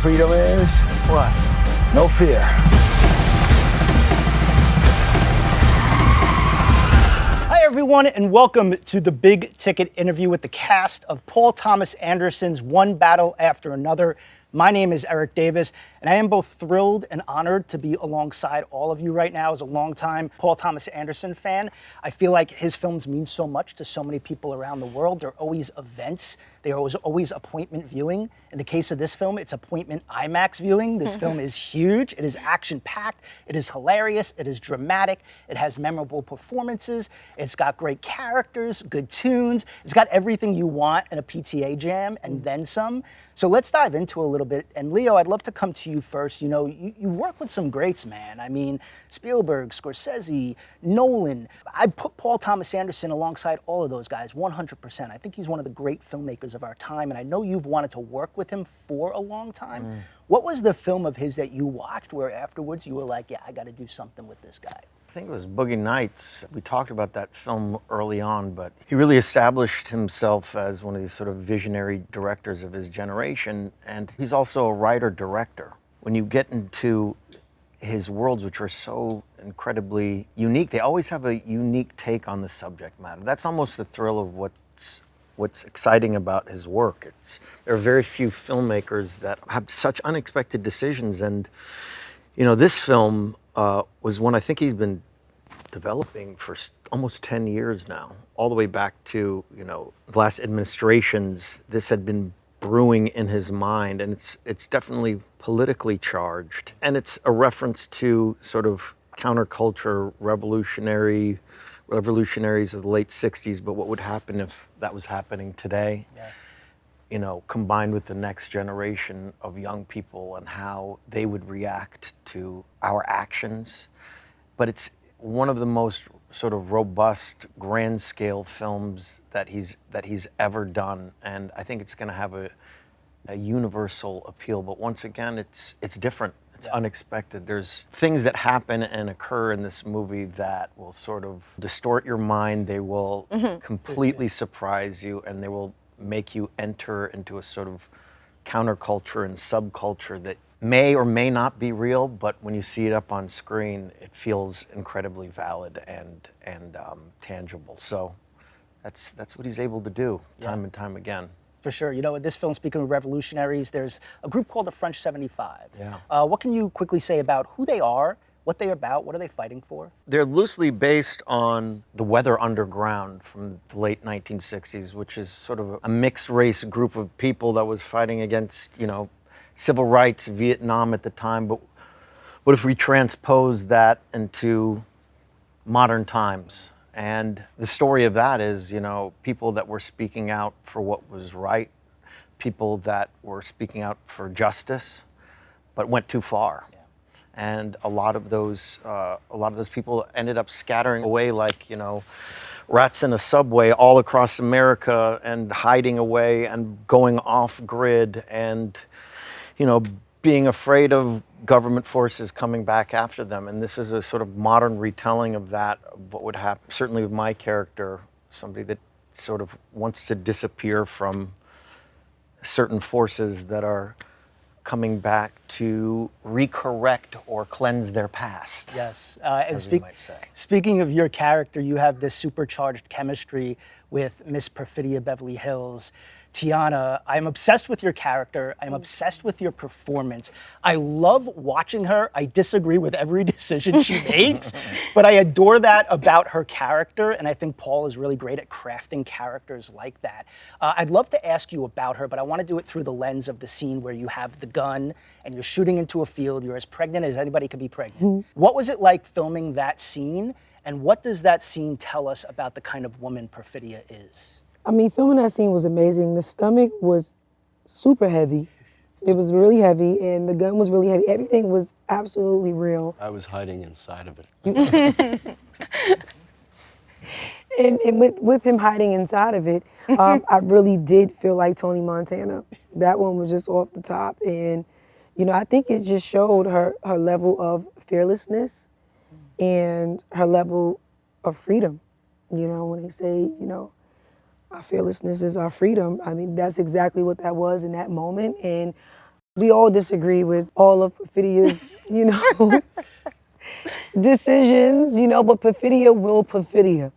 freedom is? What? No fear. Hi everyone, and welcome to the Big Ticket interview with the cast of Paul Thomas Anderson's One Battle After Another. My name is Erik Davis, and I am both thrilled and honored to be alongside all of you right now as a longtime Paul Thomas Anderson fan. I feel like his films mean so much to so many people around the world. They're always events. They are always appointment viewing. In the case of this film, it's appointment IMAX viewing. This film is huge. It is action-packed. It is hilarious. It is dramatic. It has memorable performances. It's got great characters, good tunes. It's got everything you want in a PTA jam and then some. So let's dive into a little bit. And Leo, I'd love to come to you first. You know, you work with some greats, man. I mean, Spielberg, Scorsese, Nolan. I put Paul Thomas Anderson alongside all of those guys 100%. I think he's one of the great filmmakers of our time, and I know you've wanted to work with him for a long time. What was the film of his that you watched where afterwards you were like, yeah, I got to do something with this guy? I think it was Boogie Nights. We talked about that film early on, but he really established himself as one of these sort of visionary directors of his generation, and he's also a writer-director. When you get into his worlds, which are so incredibly unique, they always have a unique take on the subject matter. That's almost the thrill of what's exciting about his work. There are very few filmmakers that have such unexpected decisions, and you know, this film was one I think he's been developing for almost 10 years now, all the way back to, you know, the last administrations. This had been brewing in his mind, and it's definitely politically charged, and it's a reference to sort of counterculture revolutionaries of the late 60s, but what would happen if that was happening today? Yeah. You know, combined with the next generation of young people and how they would react to our actions. But it's one of the most sort of robust, grand scale films that he's ever done. And I think it's gonna have a universal appeal. But once again, it's different. It's unexpected. There's things that happen and occur in this movie that will sort of distort your mind. They will completely surprise you, and they will make you enter into a sort of counterculture and subculture that may or may not be real, but when you see it up on screen, it feels incredibly valid and tangible. So that's what he's able to do time and time again. For sure. You know, in this film, speaking of revolutionaries, there's a group called the French 75. Yeah. What can you quickly say about who they are, what they're about, what are they fighting for? They're loosely based on the Weather Underground from the late 1960s, which is sort of a mixed race group of people that was fighting against, you know, civil rights, Vietnam at the time. But what if we transpose that into modern times? And the story of that is, you know, people that were speaking out for what was right, people that were speaking out for justice, but went too far. Yeah. And a lot of those people ended up scattering away like, you know, rats in a subway all across America, and hiding away and going off grid, and, you know, being afraid of government forces coming back after them. And this is a sort of modern retelling of that, of what would happen, certainly with my character, somebody that sort of wants to disappear from certain forces that are coming back to recorrect or cleanse their past. Yes. as we might say. Speaking of your character, you have this supercharged chemistry with Miss Perfidia Beverly Hills. Teyana, I'm obsessed with your character. I'm obsessed with your performance. I love watching her. I disagree with every decision she makes, but I adore that about her character, and I think Paul is really great at crafting characters like that. I'd love to ask you about her, but I want to do it through the lens of the scene where you have the gun and you're shooting into a field. You're as pregnant as anybody could be pregnant. What was it like filming that scene, and what does that scene tell us about the kind of woman Perfidia is? I mean, filming that scene was amazing. The stomach was super heavy. It was really heavy, and the gun was really heavy. Everything was absolutely real. I was hiding inside of it. And with him hiding inside of it, I really did feel like Tony Montana. That one was just off the top. And, you know, I think it just showed her level of fearlessness and her level of freedom. You know, when they say, you know, our fearlessness is our freedom. I mean, that's exactly what that was in that moment. And We all disagree with all of Perfidia's, decisions, but Perfidia will Perfidia.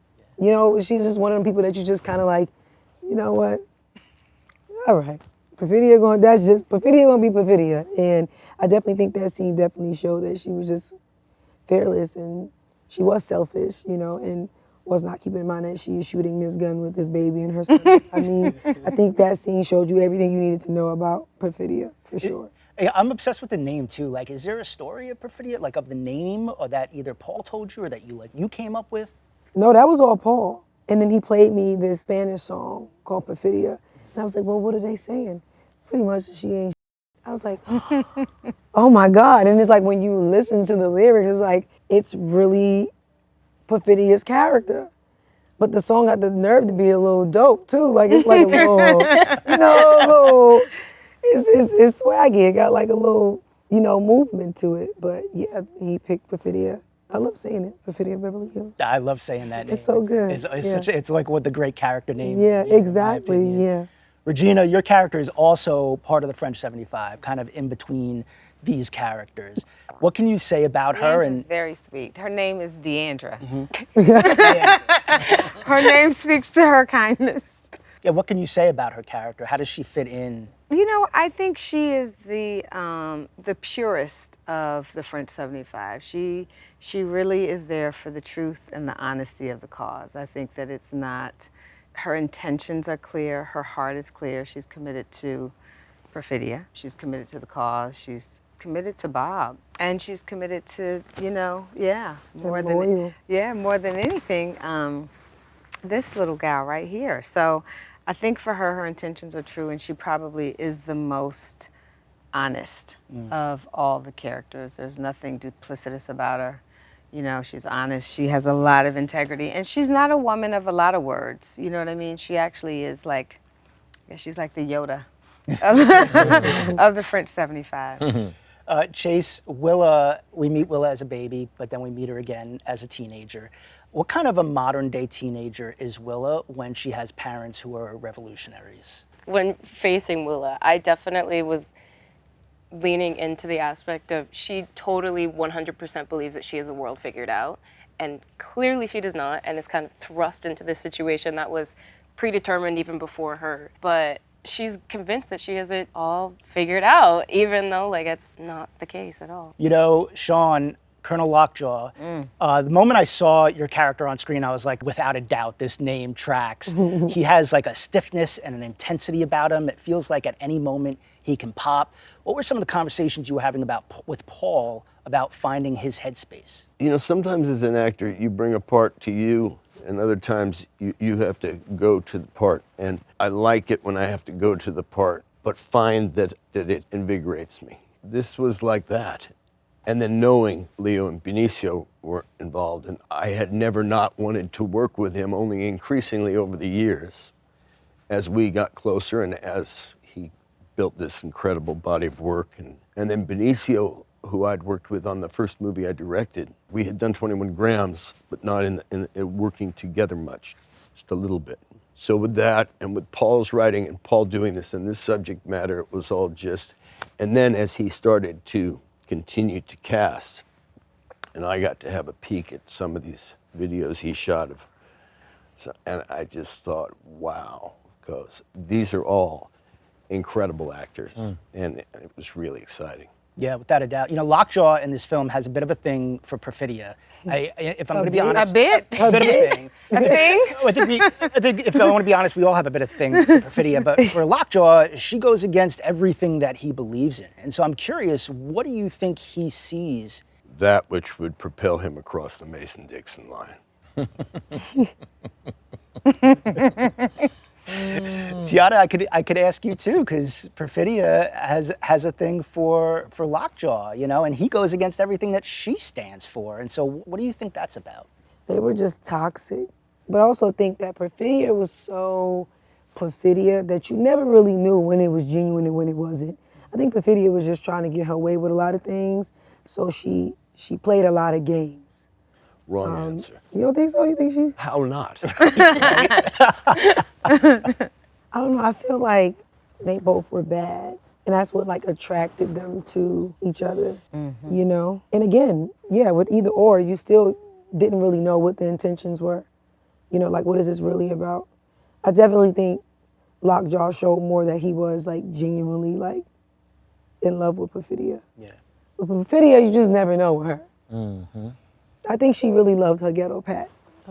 She's just one of them people that you just kind of like, you know what? All right. Perfidia gonna be Perfidia. And I definitely think that scene definitely showed that she was just fearless and she was selfish, and was not keeping in mind that she is shooting this gun with this baby and her son. I mean, I think that scene showed you everything you needed to know about Perfidia, for sure. Hey, I'm obsessed with the name too. Like, is there a story of Perfidia, like of the name, or that either Paul told you or that you came up with? No, that was all Paul. And then he played me this Spanish song called Perfidia. And I was like, well, what are they saying? Pretty much she ain't. I was like, oh my God. And it's like when you listen to the lyrics, it's like, it's really Perfidia's character. But the song got the nerve to be a little dope too. Like it's like a little, it's swaggy. It got like a little, movement to it. But yeah, he picked Perfidia. I love saying it, Perfidia Beverly Hills. I love saying that name. It's so good. It's like what the great character name. Yeah, in my exactly. opinion. Yeah. Regina, your character is also part of the French 75, kind of in between these characters. What can you say about her? Deandra's very sweet. Her name is Deandra. Mm-hmm. Her name speaks to her kindness. Yeah, what can you say about her character? How does she fit in? I think she is the purest of the French 75. She really is there for the truth and the honesty of the cause. I think that it's not, her intentions are clear, her heart is clear. She's committed to Perfidia. She's committed to the cause. She's committed to Bob. And she's committed to, more than anything, this little gal right here. So I think for her intentions are true, and she probably is the most honest of all the characters. There's nothing duplicitous about her. She's honest, she has a lot of integrity, and she's not a woman of a lot of words. You know what I mean? She actually is like, she's like the Yoda of the French 75. Chase, Willa, we meet Willa as a baby, but then we meet her again as a teenager. What kind of a modern day teenager is Willa when she has parents who are revolutionaries? When facing Willa, I definitely was leaning into the aspect of she totally 100% believes that she has the world figured out, and clearly she does not, and is kind of thrust into this situation that was predetermined even before her. But she's convinced that she has it all figured out, even though it's not the case at all. Sean, Colonel Lockjaw, the moment I saw your character on screen, I was like, without a doubt, this name tracks. He has like a stiffness and an intensity about him. It feels like at any moment he can pop. What were some of the conversations you were having with Paul about finding his headspace? Sometimes as an actor, you bring a part to you, and other times you have to go to the part. And I like it when I have to go to the part, but find that it invigorates me. This was like that. And then knowing Leo and Benicio were involved, and I had never not wanted to work with him, only increasingly over the years, as we got closer and as he built this incredible body of work. And then Benicio, who I'd worked with on the first movie I directed, we had done 21 Grams, but not in working together much, just a little bit. So with that, and with Paul's writing and Paul doing this and this subject matter, it was all just, and then as he started to continue to cast, and I got to have a peek at some of these videos he shot and I just thought, wow, because these are all incredible actors, and it was really exciting. Yeah, without a doubt. Lockjaw in this film has a bit of a thing for Perfidia. If I'm going to be honest, A bit? a bit of a thing. A thing? I think if I want to be honest, we all have a bit of thing for Perfidia, but for Lockjaw, she goes against everything that he believes in. And so I'm curious, what do you think he sees? That which would propel him across the Mason-Dixon line. Teyana, I could ask you too, because Perfidia has a thing for Lockjaw, and he goes against everything that she stands for. And so what do you think that's about? They were just toxic. But I also think that Perfidia was so Perfidia that you never really knew when it was genuine and when it wasn't. I think Perfidia was just trying to get her way with a lot of things, so she played a lot of games. Wrong answer. You don't think so? You think she? How not? I don't know. I feel like they both were bad. And that's what like attracted them to each other, you know? And again, yeah, with either or, you still didn't really know what the intentions were. You know, like what is this really about? I definitely think Lockjaw showed more that he was like genuinely like in love with Perfidia. Yeah. With Perfidia, you just never know with her. I think she really loved her ghetto Pat.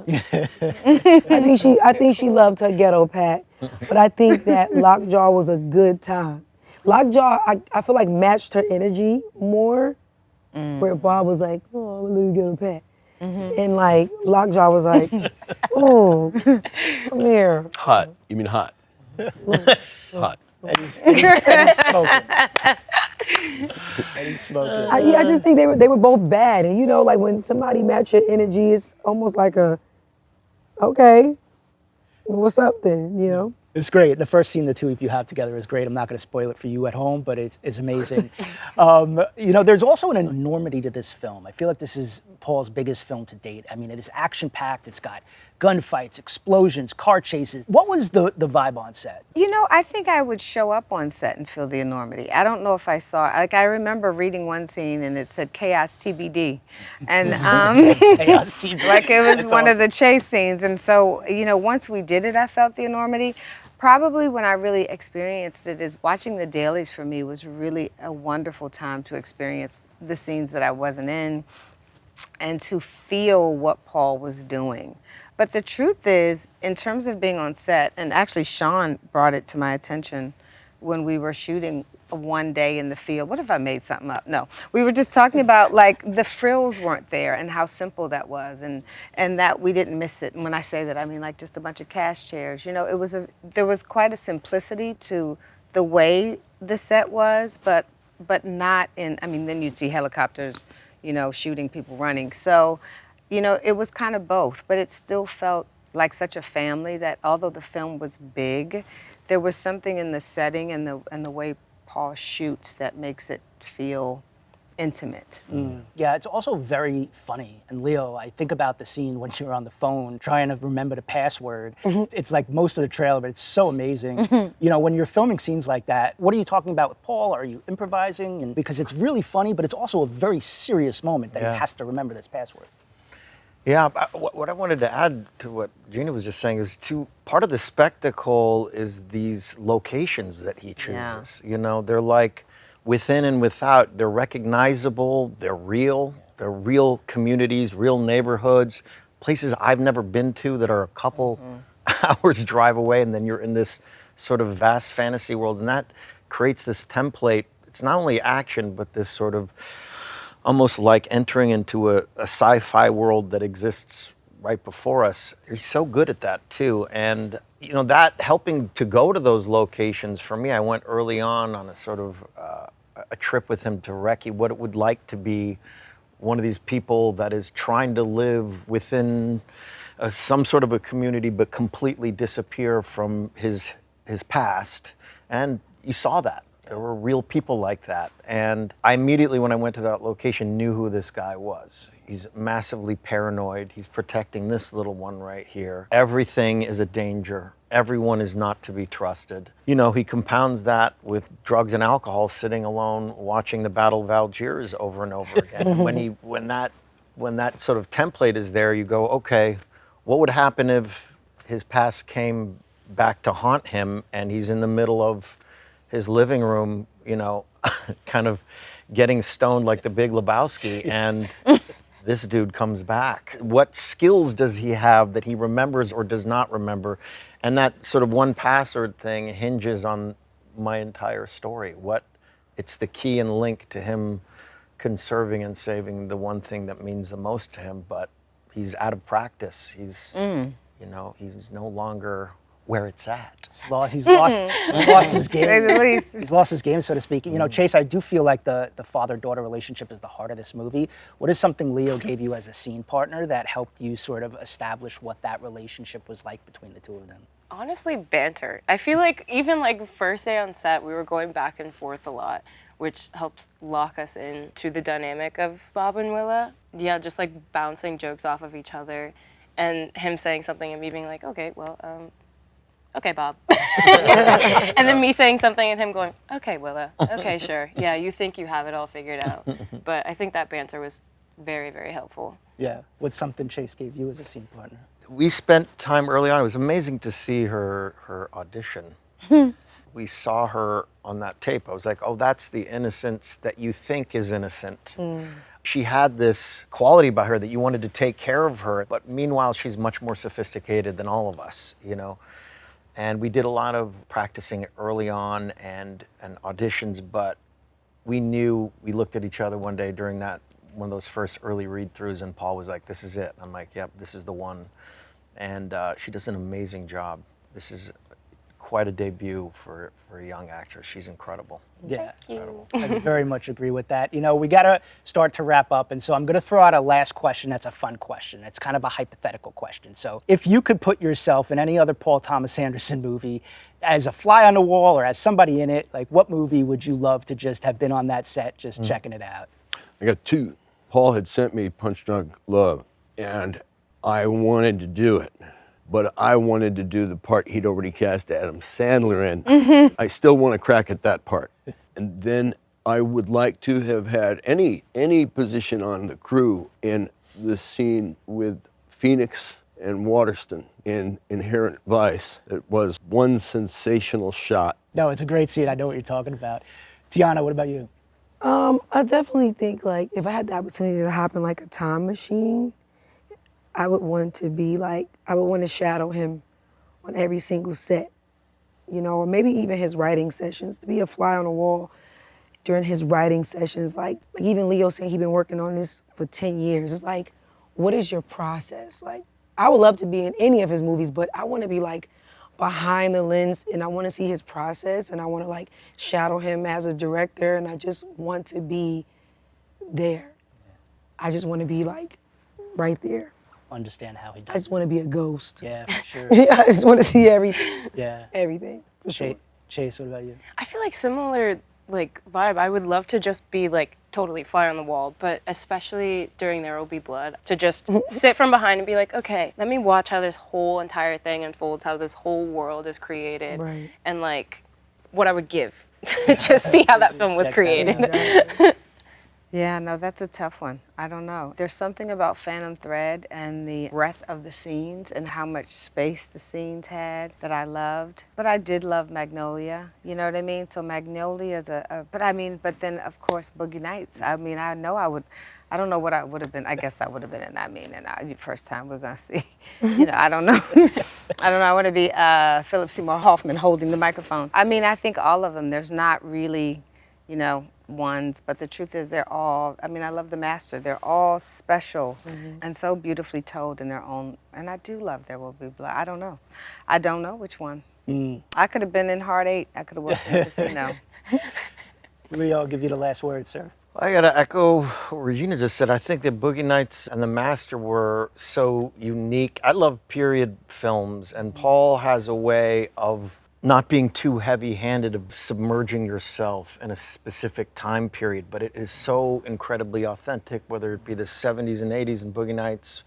I think she loved her ghetto Pat, but I think that Lockjaw was a good time. Lockjaw, I feel like matched her energy more, where Bob was like, oh, I'm a little ghetto Pat. And like Lockjaw was like, oh, come here. Hot. You mean hot? Hot. And he's smoking. And he's smoking. I just think they were both bad. And you know, like when somebody match your energy, it's almost like a, okay, what's up then, you know? It's great. The first scene the two of you have together is great. I'm not going to spoil it for you at home, but it's amazing. You know, there's also an enormity to this film. I feel like this is Paul's biggest film to date. I mean, it is action-packed. It's got gunfights, explosions, car chases. What was the vibe on set? You know, I think I would show up on set and feel the enormity. I don't know if I saw, like I remember reading one scene and it said chaos TBD. And Chaos TV. like it was That's one of awesome. the chase scenes. And so, you know, once we did it, I felt the enormity. Probably when I really experienced it is watching the dailies for me was really a wonderful time to experience the scenes that I wasn't in and to feel what Paul was doing. But the truth is, in terms of being on set, and actually Sean brought it to my attention when we were shooting one day in the field. What if I made something up? No. We were just talking about like the frills weren't there and how simple that was and that we didn't miss it. And when I say that, I mean like just a bunch of cash chairs. You know, there was quite a simplicity to the way the set was, but not in, I mean, then you'd see helicopters, you know, shooting people running. So, you know, it was kind of both, but it still felt like such a family that although the film was big, there was something in the setting and the way Paul shoots that makes it feel intimate. Yeah, it's also very funny. And Leo, I think about the scene when you're on the phone trying to remember the password. It's like most of the trailer, but it's so amazing. You know, when you're filming scenes like that, what are you talking about with Paul? Are you improvising? And because it's really funny, but it's also a very serious moment that he has to remember this password. Yeah, what I wanted to add to what Gina was just saying is part of the spectacle is these locations that he chooses. You know, they're like within and without, they're recognizable, they're real communities, real neighborhoods, places I've never been to that are a couple hours drive away, and then you're in this sort of vast fantasy world, and that creates this template. It's not only action, but this sort of almost like entering into a sci-fi world that exists right before us. He's so good at that too. And you know, that helping to go to those locations, for me, I went early on a sort of a trip with him to recce what it would like to be one of these people that is trying to live within some sort of a community but completely disappear from his past. And you saw that. There were real people like that. And I immediately, when I went to that location, knew who this guy was. He's massively paranoid. He's protecting this little one right here. Everything is a danger. Everyone is not to be trusted. You know, he compounds that with drugs and alcohol, sitting alone, watching the Battle of Algiers over and over again. And when that sort of template is there, you go, okay, what would happen if his past came back to haunt him and he's in the middle of his living room, you know, kind of getting stoned like the Big Lebowski, and this dude comes back. What skills does he have that he remembers or does not remember? And that sort of one password thing hinges on my entire story. It's the key and link to him conserving and saving the one thing that means the most to him, but he's out of practice. He's, you know, he's no longer where it's at. He's lost his game. Say the least. He's lost his game, so to speak. You know, Chase, I do feel like the father-daughter relationship is the heart of this movie. What is something Leo gave you as a scene partner that helped you sort of establish what that relationship was like between the two of them? Honestly, banter. I feel like even like first day on set, we were going back and forth a lot, which helped lock us into the dynamic of Bob and Willa. Yeah, just like bouncing jokes off of each other and him saying something and me being like, okay, well, okay, Bob. And then me saying something and him going, okay, Willa, okay, sure. Yeah, you think you have it all figured out. But I think that banter was very, very helpful. Yeah. What's something Chase gave you as a scene partner? We spent time early on. It was amazing to see her audition. We saw her on that tape. I was like, oh, that's the innocence that you think is innocent. She had this quality about her that you wanted to take care of her, but meanwhile, she's much more sophisticated than all of us, you know? And we did a lot of practicing early on and auditions, but we knew, we looked at each other one day during one of those first early read-throughs, and Paul was like, this is it. And I'm like, yep, this is the one. And she does an amazing job. This is quite a debut for a young actress. She's incredible. Yeah, Thank you. I very much agree with that. You know, we got to start to wrap up, and so I'm going to throw out a last question that's a fun question. It's kind of a hypothetical question. So if you could put yourself in any other Paul Thomas Anderson movie as a fly on the wall or as somebody in it, like what movie would you love to just have been on that set just checking it out? I got two. Paul had sent me Punch Drunk Love, and I wanted to do it. But I wanted to do the part he'd already cast Adam Sandler in. I still want to crack at that part. And then I would like to have had any position on the crew in the scene with Phoenix and Waterston in Inherent Vice. It was one sensational shot. No, it's a great scene. I know what you're talking about. Teyana, what about you? I definitely think like if I had the opportunity to hop in like a time machine, I would want to shadow him on every single set, you know, or maybe even his writing sessions, to be a fly on the wall during his writing sessions. Like even Leo saying he's been working on this for 10 years. It's like, what is your process? Like, I would love to be in any of his movies, but I want to be like behind the lens and I want to see his process and I want to like shadow him as a director and I just want to be there. I just want to be like right there. Understand how he does I just want to be a ghost. Yeah, for sure. Yeah, I just want to see everything. Yeah. Everything. For sure. Chase, what about you? I feel like similar like vibe. I would love to just be like totally fly on the wall, but especially during There Will Be Blood, to just sit from behind and be like, okay, let me watch how this whole entire thing unfolds, how this whole world is created, Right. and like what I would give to just see how that film was created. Yeah, no, that's a tough one. I don't know. There's something about Phantom Thread and the breadth of the scenes and how much space the scenes had that I loved. But I did love Magnolia, you know what I mean? So Magnolia's but then of course Boogie Nights. I mean, I don't know what I would have been. I guess I would have been in the first time we're gonna see. You know, I don't know. I want to be Philip Seymour Hoffman holding the microphone. I mean, I think all of them. There's not really, you know, ones, but the truth is they're all, I mean, I love The Master. They're all special and so beautifully told in their own, and I do love There Will Be Blood. I don't know. I don't know which one. I could have been in Heart 8. I could have worked in the casino. Leo, I'll give you the last word, sir. I gotta echo what Regina just said. I think that Boogie Nights and The Master were so unique. I love period films, and Paul has a way of not being too heavy-handed, of submerging yourself in a specific time period, but it is so incredibly authentic, whether it be the 70s and 80s in Boogie Nights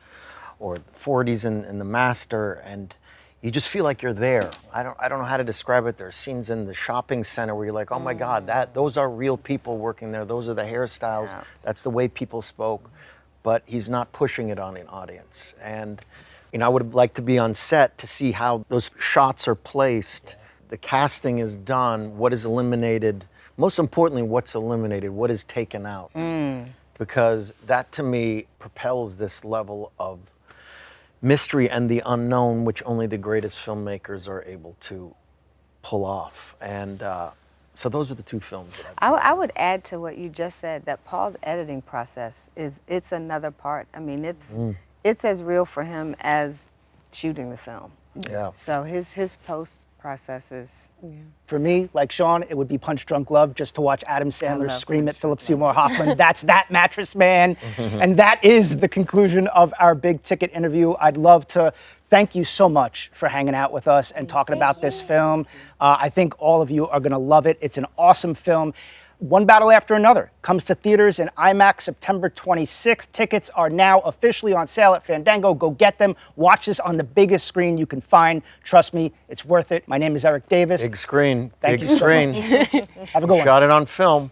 or the 40s in The Master, and you just feel like you're there. I don't know how to describe it. There are scenes in the shopping center where you're like, oh my God, those are real people working there. Those are the hairstyles. Yeah. That's the way people spoke. But he's not pushing it on an audience. And you know, I would like to be on set to see how those shots are placed. The casting is done, what is eliminated, most importantly, what's eliminated, what is taken out. Because that to me propels this level of mystery and the unknown, which only the greatest filmmakers are able to pull off. And so those are the two films that I would add to what you just said that Paul's editing process it's another part. I mean, it's as real for him as shooting the film. Yeah. So his post process is. For me, like Sean, it would be Punch Drunk Love, just to watch Adam Sandler love scream Punch at Philip Drunk Seymour Hoffman. That's that mattress man. And that is the conclusion of our big ticket interview. I'd love to thank you so much for hanging out with us and talking about this film. I think all of you are gonna love it. It's an awesome film. One Battle After Another comes to theaters in IMAX September 26th. Tickets are now officially on sale at Fandango. Go get them. Watch this on the biggest screen you can find. Trust me, it's worth it. My name is Erik Davis. Big screen. Thank Big you so screen. Have a good one. Shot it on film.